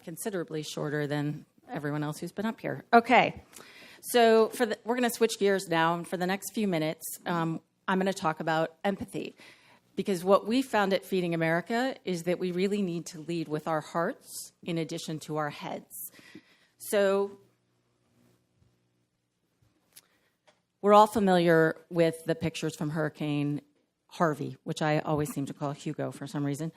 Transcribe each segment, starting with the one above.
considerably shorter than everyone else who's been up here. Okay, so we're going to switch gears now. And for the next few minutes, I'm going to talk about empathy. Because what we found at Feeding America is that we really need to lead with our hearts in addition to our heads. So we're all familiar with the pictures from Hurricane Harvey, which I always seem to call Hugo for some reason.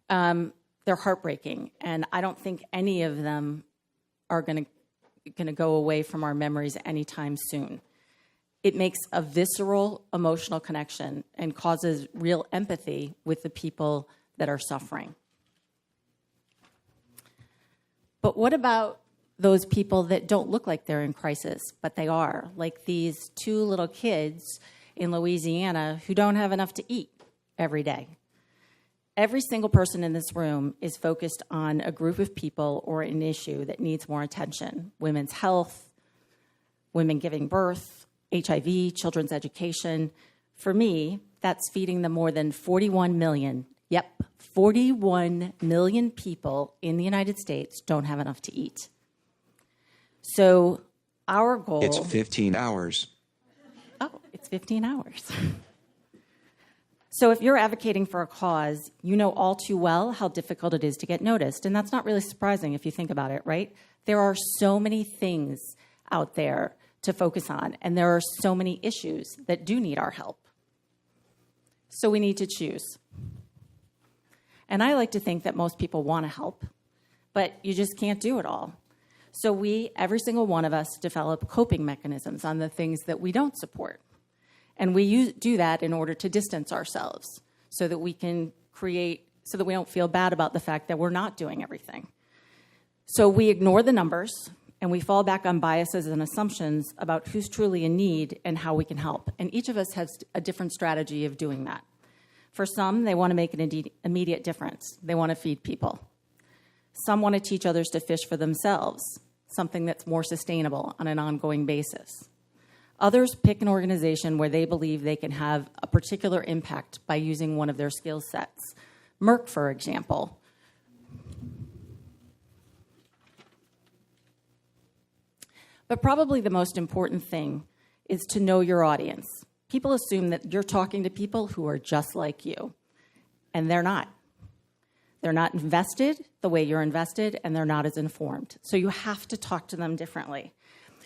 They're heartbreaking, and I don't think any of them are going to go away from our memories anytime soon. It makes a visceral emotional connection and causes real empathy with the people that are suffering. But what about those people that don't look like they're in crisis, but they are, like these two little kids in Louisiana who don't have enough to eat every day? Every single person in this room is focused on a group of people or an issue that needs more attention. Women's health, women giving birth, HIV, children's education. For me, that's feeding the more than 41 million, 41 million people in the United States don't have enough to eat. So our goal... It's 15 hours. Oh, it's 15 hours. So if you're advocating for a cause, you know all too well how difficult it is to get noticed. And that's not really surprising if you think about it, right? There are so many things out there to focus on, and there are so many issues that do need our help. So we need to choose. And I like to think that most people want to help, but you just can't do it all. So every single one of us, develop coping mechanisms on the things that we don't support. And we do that in order to distance ourselves so that we can so that we don't feel bad about the fact that we're not doing everything. So we ignore the numbers and we fall back on biases and assumptions about who's truly in need and how we can help. And each of us has a different strategy of doing that. For some, they want to make an immediate difference. They want to feed people. Some want to teach others to fish for themselves, something that's more sustainable on an ongoing basis. Others pick an organization where they believe they can have a particular impact by using one of their skill sets. Merck, for example. But probably the most important thing is to know your audience. People assume that you're talking to people who are just like you, and they're not. They're not invested the way you're invested, and they're not as informed. So you have to talk to them differently.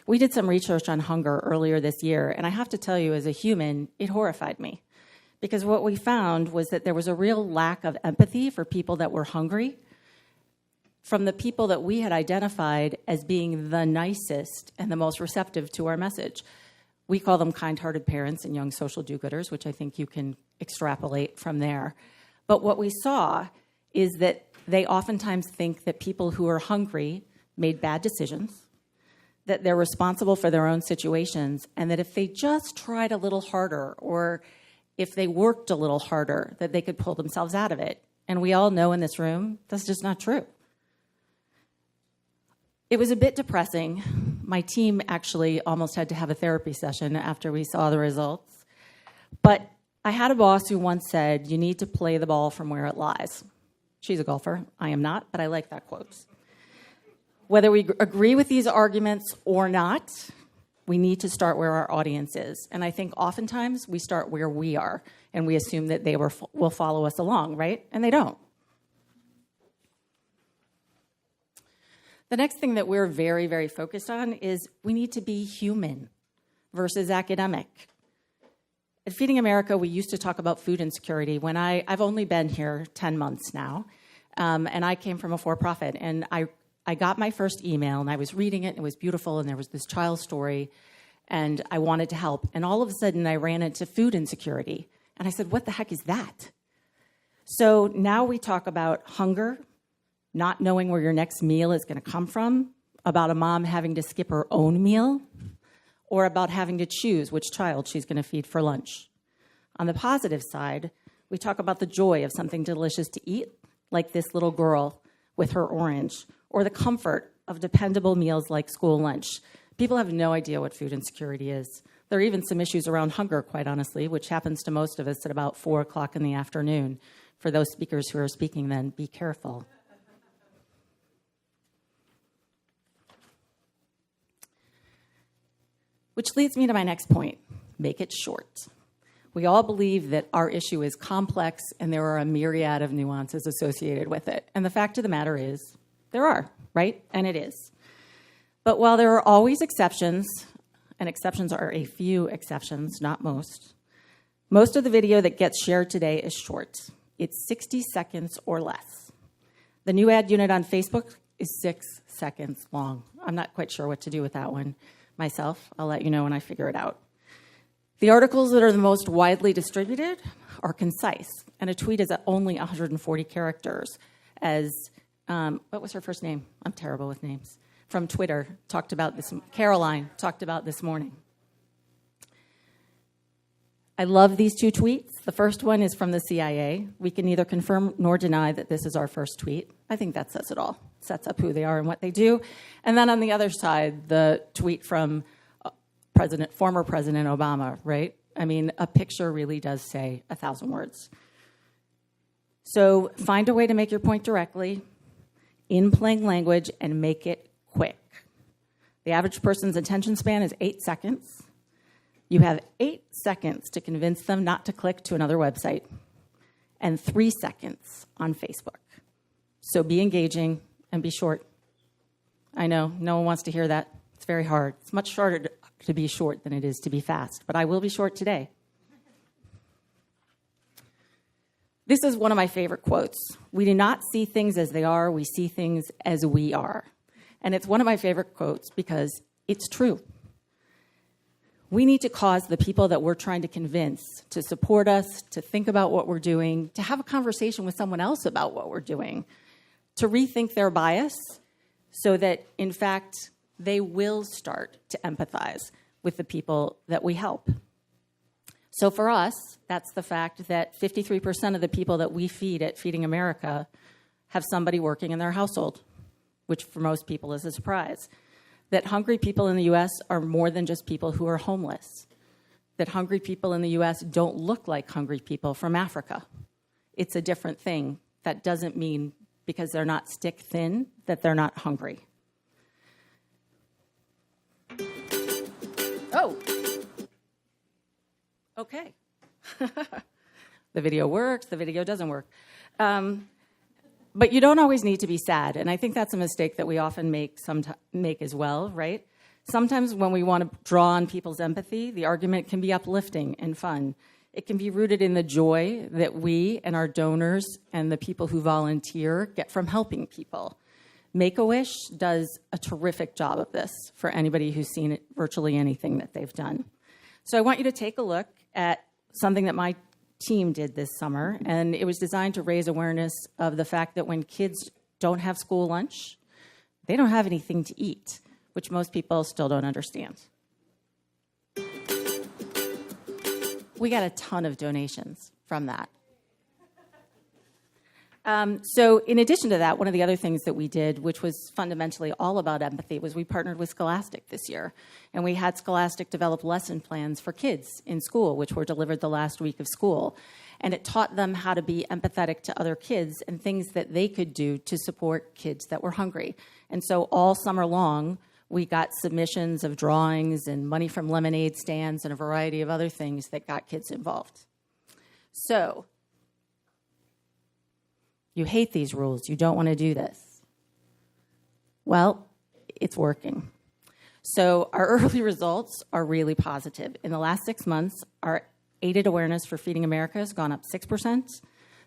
We did some research on hunger earlier this year, and I have to tell you, as a human, it horrified me. Because what we found was that there was a real lack of empathy for people that were hungry from the people that we had identified as being the nicest and the most receptive to our message. We call them kind-hearted parents and young social do-gooders, which I think you can extrapolate from there. But what we saw is that they oftentimes think that people who are hungry made bad decisions, that they're responsible for their own situations, and that if they just tried a little harder or if they worked a little harder, that they could pull themselves out of it. And we all know in this room, that's just not true. It was a bit depressing. My team actually almost had to have a therapy session after we saw the results. But I had a boss who once said, you need to play the ball from where it lies. She's a golfer. I am not, but I like that quote. Whether we agree with these arguments or not, we need to start where our audience is. And I think oftentimes we start where we are, and we assume that they will follow us along, right? And they don't. The next thing that we're very, very focused on is we need to be human versus academic. At Feeding America, we used to talk about food insecurity. When I've only been here 10 months now, and I came from a for-profit, and I got my first email, and I was reading it, and it was beautiful, and there was this child's story, and I wanted to help. And all of a sudden, I ran into food insecurity, and I said, what the heck is that? So now we talk about hunger, not knowing where your next meal is going to come from, about a mom having to skip her own meal, or about having to choose which child she's going to feed for lunch. On the positive side, we talk about the joy of something delicious to eat, like this little girl with her orange, or the comfort of dependable meals like school lunch. People have no idea what food insecurity is. There are even some issues around hunger, quite honestly, which happens to most of us at about 4 o'clock in the afternoon. For those speakers who are speaking then, be careful. Which leads me to my next point. Make it short. We all believe that our issue is complex and there are a myriad of nuances associated with it. And the fact of the matter is, there are, right? And it is. But while there are always exceptions, and exceptions are a few exceptions, not most of the video that gets shared today is short. It's 60 seconds or less. The new ad unit on Facebook is 6 seconds long. I'm not quite sure what to do with that one myself. I'll let you know when I figure it out. The articles that are the most widely distributed are concise, and a tweet is at only 140 characters. As, what was her first name? I'm terrible with names. From Twitter, talked about this, Caroline talked about this morning. I love these two tweets. The first one is from the CIA. We can neither confirm nor deny that this is our first tweet. I think that says it all. Sets up who they are and what they do. And then on the other side, the tweet from former President Obama, right? I mean, a picture really does say 1,000 words. So find a way to make your point directly, in plain language, and make it quick. The average person's attention span is 8 seconds. You have 8 seconds to convince them not to click to another website, and 3 seconds on Facebook. So be engaging and be short. I know, no one wants to hear that. It's very hard. It's much shorter to be short than it is to be fast, but I will be short today. This is one of my favorite quotes. We do not see things as they are, we see things as we are. And it's one of my favorite quotes because it's true. We need to cause the people that we're trying to convince to support us, to think about what we're doing, to have a conversation with someone else about what we're doing, to rethink their bias so that, in fact, they will start to empathize with the people that we help. So for us, that's the fact that 53% of the people that we feed at Feeding America have somebody working in their household, which for most people is a surprise. That hungry people in the U.S. are more than just people who are homeless. That hungry people in the U.S. don't look like hungry people from Africa. It's a different thing. That doesn't mean because they're not stick thin that they're not hungry. Oh. Okay. The video works, the video doesn't work. But you don't always need to be sad, and I think that's a mistake that we often make as well, right? Sometimes when we want to draw on people's empathy, the argument can be uplifting and fun. It can be rooted in the joy that we and our donors and the people who volunteer get from helping people. Make-A-Wish does a terrific job of this for anybody who's seen virtually anything that they've done. So I want you to take a look at something that my team did this summer, and it was designed to raise awareness of the fact that when kids don't have school lunch, they don't have anything to eat, which most people still don't understand. We got a ton of donations from that. So in addition to that, one of the other things that we did, which was fundamentally all about empathy, was we partnered with Scholastic this year. And we had Scholastic develop lesson plans for kids in school, which were delivered the last week of school. And it taught them how to be empathetic to other kids and things that they could do to support kids that were hungry. And so all summer long, we got submissions of drawings and money from lemonade stands and a variety of other things that got kids involved. So you hate these rules. You don't want to do this. Well, it's working. So our early results are really positive. In the last 6 months, our aided awareness for Feeding America has gone up 6%.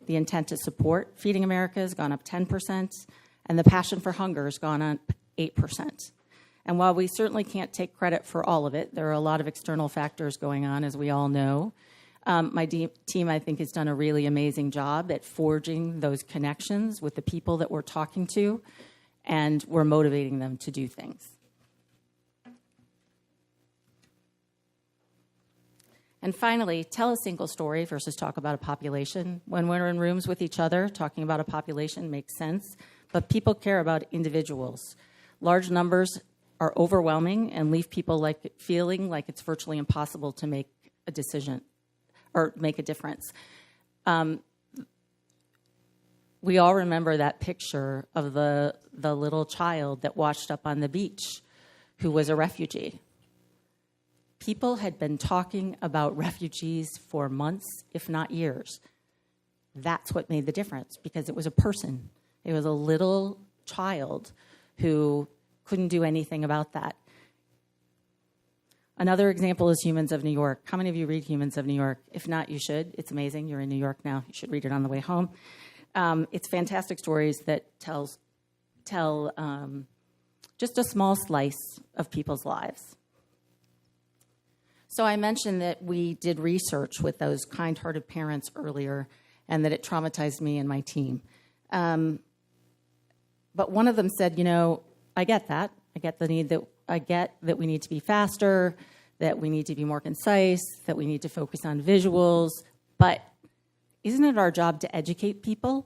The intent to support Feeding America has gone up 10%. And the passion for hunger has gone up 8%. And while we certainly can't take credit for all of it, there are a lot of external factors going on, as we all know. My team, I think, has done a really amazing job at forging those connections with the people that we're talking to, and we're motivating them to do things. And finally, tell a single story versus talk about a population. When we're in rooms with each other, talking about a population makes sense, but people care about individuals. Large numbers are overwhelming and leave people feeling like it's virtually impossible to make a decision or make a difference. We all remember that picture of the little child that washed up on the beach who was a refugee. People had been talking about refugees for months, if not years. That's what made the difference, because it was a person. It was a little child who couldn't do anything about that. Another example is Humans of New York. How many of you read Humans of New York? If not, you should. It's amazing. You're in New York now. You should read it on the way home. It's fantastic stories that tell just a small slice of people's lives. So I mentioned that we did research with those kind-hearted parents earlier, and that it traumatized me and my team. But one of them said, I get that. I get that we need to be faster, that we need to be more concise, that we need to focus on visuals, but isn't it our job to educate people?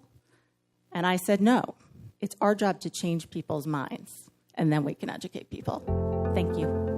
And I said, no, it's our job to change people's minds, and then we can educate people. Thank you.